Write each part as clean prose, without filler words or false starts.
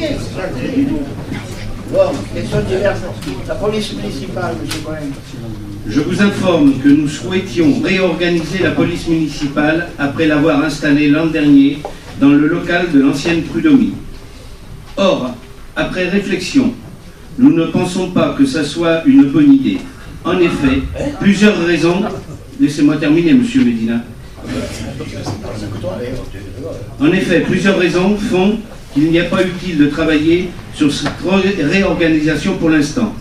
expliqué, c'est ça que j'ai dit. Bon, question diverse. La police municipale, M. Cohen. Je vous informe que nous souhaitions réorganiser la police municipale après l'avoir installée l'an dernier dans le local de l'ancienne Prud'homie. Or, après réflexion, nous ne pensons pas que ça soit une bonne idée. En effet, plusieurs raisons... Laissez-moi terminer, monsieur Medina. En effet, plusieurs raisons font qu'il n'y a pas utile de travailler sur cette réorganisation pour l'instant.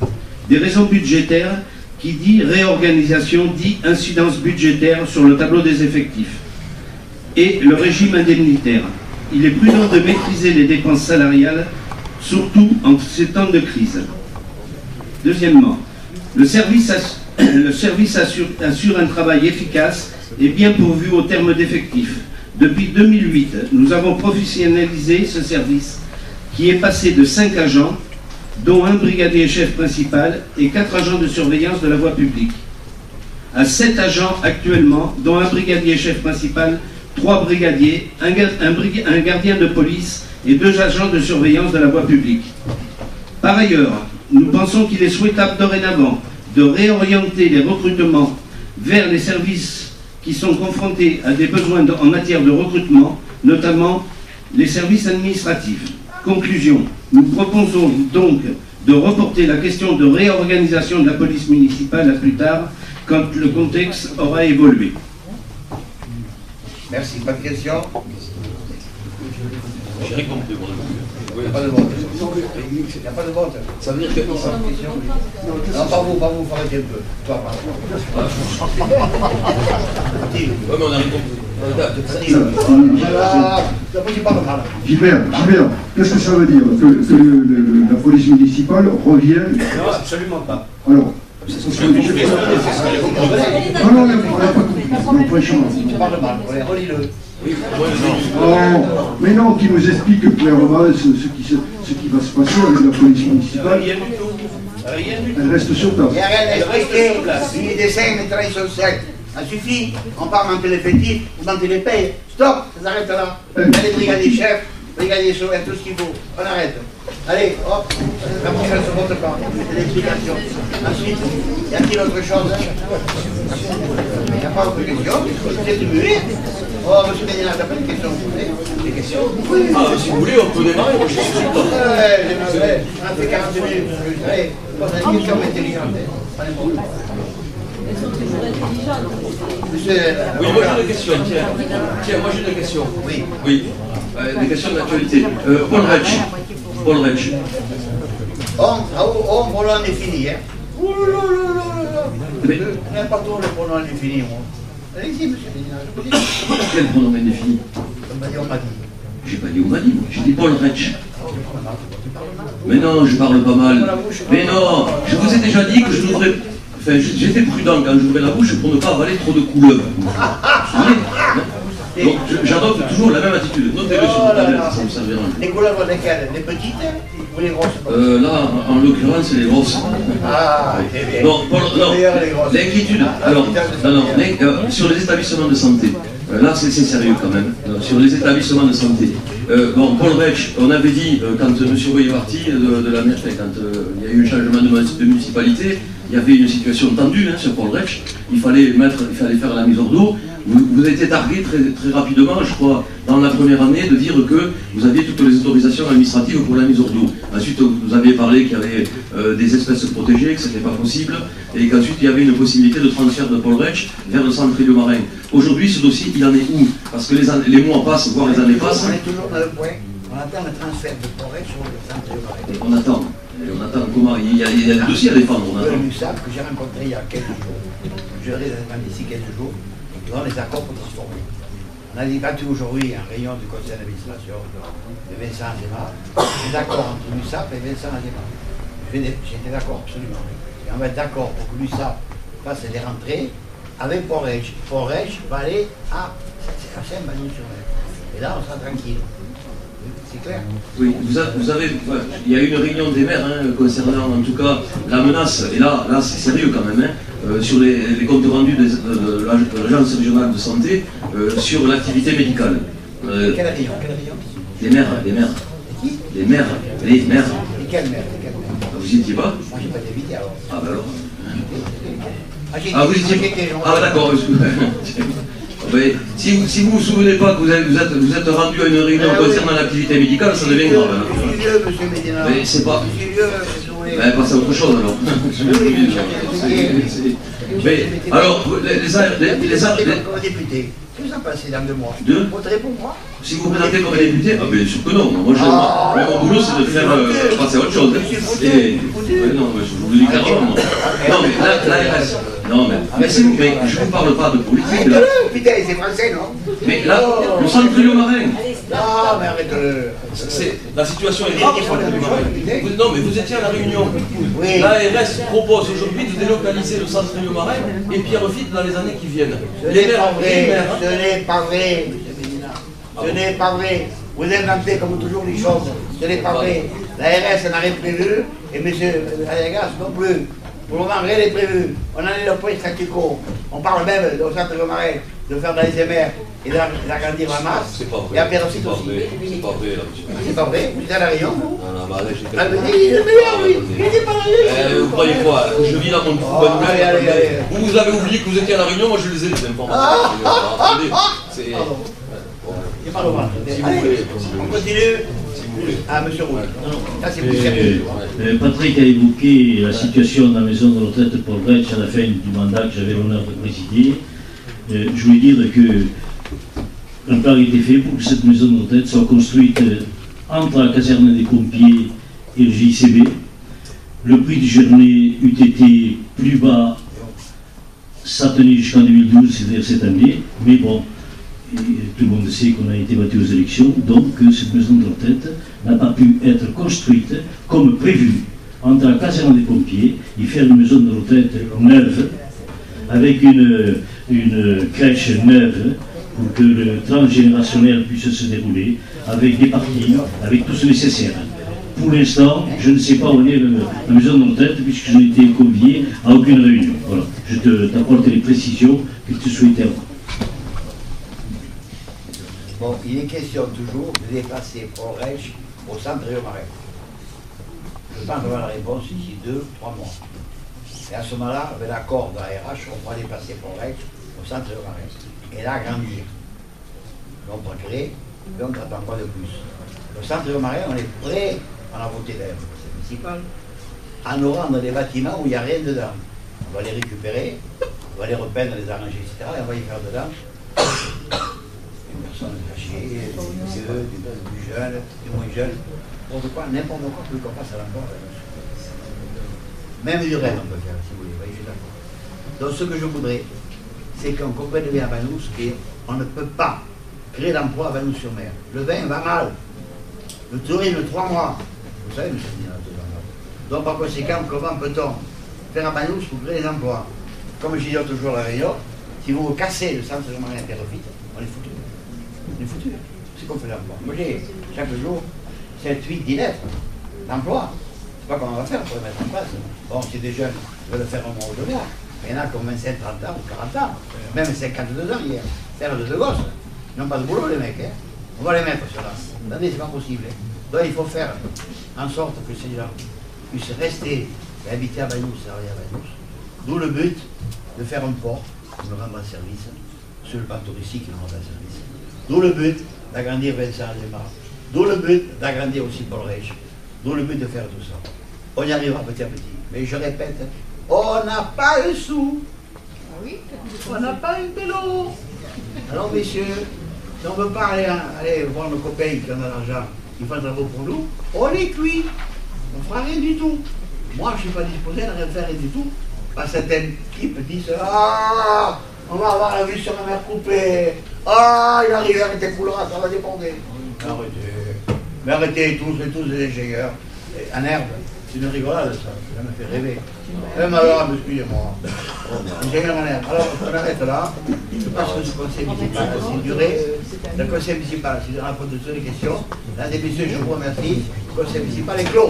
Des raisons budgétaires, qui dit réorganisation dit incidence budgétaire sur le tableau des effectifs. Et le régime indemnitaire. Il est prudent de maîtriser les dépenses salariales, surtout en ces temps de crise. Deuxièmement, le service assure un travail efficace et bien pourvu au terme d'effectifs. Depuis 2008, nous avons professionnalisé ce service qui est passé de 5 agents, dont un brigadier chef principal et 4 agents de surveillance de la voie publique, à 7 agents actuellement, dont un brigadier chef principal, 3 brigadiers, un gardien de police et 2 agents de surveillance de la voie publique. Par ailleurs, nous pensons qu'il est souhaitable dorénavant de réorienter les recrutements vers les services qui sont confrontés à des besoins en matière de recrutement, notamment les services administratifs. Conclusion, nous proposons donc de reporter la question de réorganisation de la police municipale à plus tard, quand le contexte aura évolué. Merci. Pas de questions? J'ai rien compris. Il n'y a pas de vote. Il n'y a pas de vote. Ça veut dire que... Non, pas vous, faut arrêter un peu. Toi, pas. Oui, mais on a rien compris. Gilbert, qu'est-ce que ça veut dire? Que la police municipale revient? Non, absolument pas. Alors, non, relis-le. mais non, qui nous explique clairement ce qui va se passer avec la police municipale. Rien du tout. Rien du tout. Elle reste sur place. Il n'y a rien à expliquer. L'unité des scènes est travail social. Ça suffit. On part manquer l'effectif, vous manquez les payes. Stop, ça s'arrête là. Il y a les brigadiers chefs, brigadiers chauffeurs, tout ce qu'il faut. On arrête. Allez, hop, la prochaine se vote pas. C'est l'explication. Ensuite, y a-t-il autre chose? Il n'y a pas autre question. C'est attribué. Oh, monsieur Ménina, t'as pas de questions? Des questions? Ah, si vous voulez, on peut démarrer. Moi, je suis content. On a fait 40 minutes. Allez, pose une question intelligente. Pas n'importe quoi. Oui, moi j'ai une question. Tiens, moi j'ai une question. Oui. Oui. Des questions d'actualité. Paul Retsch. Oh, pronom est fini, hein. N'importe où le pronom est fini, moi. Allez-y, monsieur Ménina, je vous dis. Quel pronom est défini? On m'a dit. J'ai pas dit on m'a dit, moi. J'ai dit Paul Retsch. Mais non, je parle pas mal. Mais non, je vous ai déjà dit que je n'ouvrais... Enfin, j'étais prudent quand j'ouvrais la bouche pour ne pas avaler trop de couleuvres. Donc, j'adopte toujours la même attitude. Notez-le sur votre tablette, ça me servira. Les couleuvres lesquelles? Les petites ou les grosses? Là, en l'occurrence, c'est les grosses. Ah, c'est bien. Non, l'inquiétude. Alors, sur les établissements de santé. Là, c'est sérieux quand même. Sur les établissements de santé. Paul Retsch, on avait dit, quand M. Boyer est parti de la mairie, quand il y a eu un changement de municipalité, il y avait une situation tendue sur Paul Retsch. Il fallait faire la mise hors d'eau. Vous avez été targué très rapidement, je crois, dans la première année, de dire que vous aviez toutes les autorisations administratives pour la mise hors d'eau. Ensuite, vous aviez parlé qu'il y avait des espèces protégées, que ce n'était pas possible, et qu'ensuite il y avait une possibilité de transfert de Paul Retsch vers le centre Île-Marin. Aujourd'hui, ce dossier, il en est où? Parce que les mois passent, voire les années passent. On est toujours dans le point. On attend le transfert de Paul Retsch sur le centre Île-Marin. On attend. Comment? Il y a des dossiers à défendre, on attend. Le MUSAP que j'ai rencontré il y a quelques jours. Je réserve d'ici quelques jours. Ils ont les accords pour transformer. On a débattu aujourd'hui un réunion du conseil d'administration de Vincent Azéma, des accords entre l'USAP et Vincent Azéma. J'étais d'accord, absolument. Et on va être d'accord pour que l'USAP fasse les rentrées avec Paul Retsch. Paul Retsch va aller à Saint-Manou-sur-Mer. Et là, on sera tranquille. C'est clair? Oui, vous avez, il y a eu une réunion des maires concernant en tout cas la menace, et là c'est sérieux quand même, sur les comptes rendus de l'agence régionale de santé sur l'activité médicale. Quelle réunion? Des maires. Les maires. Les maires. Et quel maire? Vous y étiez pas? Moi, j'ai pas été invité alors. Ah, bah alors. Ah, vous y étiez. Ah, d'accord. Mais si vous vous souvenez pas que vous êtes rendu à une réunion concernant l'activité médicale, ça devient grave. Je suis vieux, monsieur Médina. Mais c'est pas. Je suis vieux, désolé. Ben, passez à autre chose alors. Mais alors, les comme député, que vous en pensez dans 2 mois? Deux? Vous voterez pour moi? Si vous vous présentez comme député, ah bien sûr que non. Moi, mon boulot, c'est de faire passer à autre chose. Non, mais je vous le dis clairement. Non, mais l'ARS. Non, mais je ne vous parle pas de politique. Là. Putain, c'est français, non? Mais là, le centre Lyon-Marin. Non, mais arrête-le. La situation est grave. Non, mais vous étiez à la réunion. Oui. L'ARS propose aujourd'hui de délocaliser le centre Lyon-Marin et Pierrefitte dans les années qui viennent. Ce n'est pas vrai. Ce n'est pas vrai, monsieur Médina. Ce n'est pas vrai. Vous inventez comme toujours les choses. Ce n'est pas vrai. L'ARS n'a rien prévu et M. Allegas non plus. Pour le moment, rien n'est prévu. On en est le point statu quo. On parle même au centre Lyon-Marin de faire dans les MR et d'agrandir la masse. C'est pas vrai. Et à Pierrefitte aussi. C'est pas vrai, là, monsieur. C'est pas vrai. Vous êtes à la Réunion, vous? Non, bah là, j'étais Ah, mais il est meilleur, oui. Il n'était pas à la Réunion. Vous croyez quoi? Je vis dans mon allez. Vous avez oublié que vous étiez à la Réunion, moi je les ai les informations. Attendez, c'est... Il est pas loin. Si vous Allez, voulez. on continue. Ah, monsieur Roux. Ça, c'est plus sérieux. Patrick a évoqué la situation de la maison de retraite Paul Retsch à la fin du mandat que j'avais l'honneur de présider. Je voulais dire que un plan a été fait pour que cette maison de retraite soit construite entre la caserne des pompiers et le JCB. Le prix du journée eût été plus bas, ça tenait jusqu'en 2012, c'est-à-dire cette année, mais bon, tout le monde sait qu'on a été battu aux élections, donc cette maison de retraite n'a pas pu être construite comme prévu entre la caserne des pompiers et faire une maison de retraite neuve, avec une crèche neuve pour que le transgénérationnel puisse se dérouler, avec des parkings, avec tout ce nécessaire. Pour l'instant, je ne sais pas où est la maison de retraite puisque je n'ai été convié à aucune réunion. Voilà, je t'apporte les précisions que tu souhaitais avoir. Bon, il est question toujours de déplacer Paul Retsch au centre Lyon-Marin. Je pense avoir la réponse d'ici 2 ou 3 mois. Et à ce moment-là, avec l'accord de la RH, on pourra déplacer Paul Retsch au centre Lyon-Marin. Et là, agrandir. On peut créer, mais on n'attend pas de plus. Le centre Lyon-Marin, on est prêt, on a voté d'ailleurs le conseil municipal, à nous rendre des bâtiments où il n'y a rien dedans. On va les récupérer, on va les repeindre, les arranger, etc. Et on va y faire dedans personnes âgées, des vieux, des plus jeunes, des moins jeunes, n'importe quoi plus qu'on passe à l'emploi. Même du rêve on peut faire, si vous voulez, je suis d'accord. Donc ce que je voudrais, c'est qu'on comprenne bien à Vanous qu'on ne peut pas créer l'emploi à Vanous-sur-Mer. Le vin va mal, le tourisme 3 mois. Vous savez, monsieur le directeur, donc par conséquent, comment peut-on faire à Vanous pour créer des emplois? Comme je dis toujours à la Réunion, si vous cassez le centre de Marin Pierrefitte, on est foutu. On est foutu. C'est qu'on fait l'emploi. Moi j'ai chaque jour 7, 8, 10 lettres d'emploi. Je sais pas comment on va faire pour les mettre en place. Bon, si des jeunes veulent le faire au moins au devoir, il y en a qui ont 25, 30 ans ou 40 ans, même 52 ans hier. Terre de deux gosses. Ils n'ont pas de boulot les mecs. Hein. On va les mettre ceux-là. Attendez, c'est pas possible. Donc il faut faire en sorte que ces gens puissent rester et habiter à Vanous, travailler à Vanous. D'où le but de faire un port, de nous rendre un service, sur le bateau ici qui nous rend un service. D'où le but d'agrandir Vincent Lemar. D'où le but d'agrandir aussi Paul Retsch. D'où le but de faire tout ça. On y arrivera petit à petit. Mais je répète, on n'a pas le sou. On n'a pas une vélo. Alors messieurs, si on ne veut pas aller voir nos copains qui ont de l'argent, qui font un travail pour nous, on est cuit. On ne fera rien du tout. Moi, je ne suis pas disposé à rien faire rien du tout. Pas certaines types disent ah, on va avoir la vue sur la mer coupée. Ah, il arrive avec des couloirs, ça va déborder. Arrêtez. Mais arrêtez, tous des ingénieurs. En herbe, c'est une rigolade ça, ça me fait rêver. Même alors, excusez-moi. Ingénieur en herbe. Alors, on arrête là. Je pense que ce conseil municipal a assez duré. Le conseil municipal, c'est dans la position des questions. Mesdames et messieurs, je vous remercie. Le conseil municipal est clos.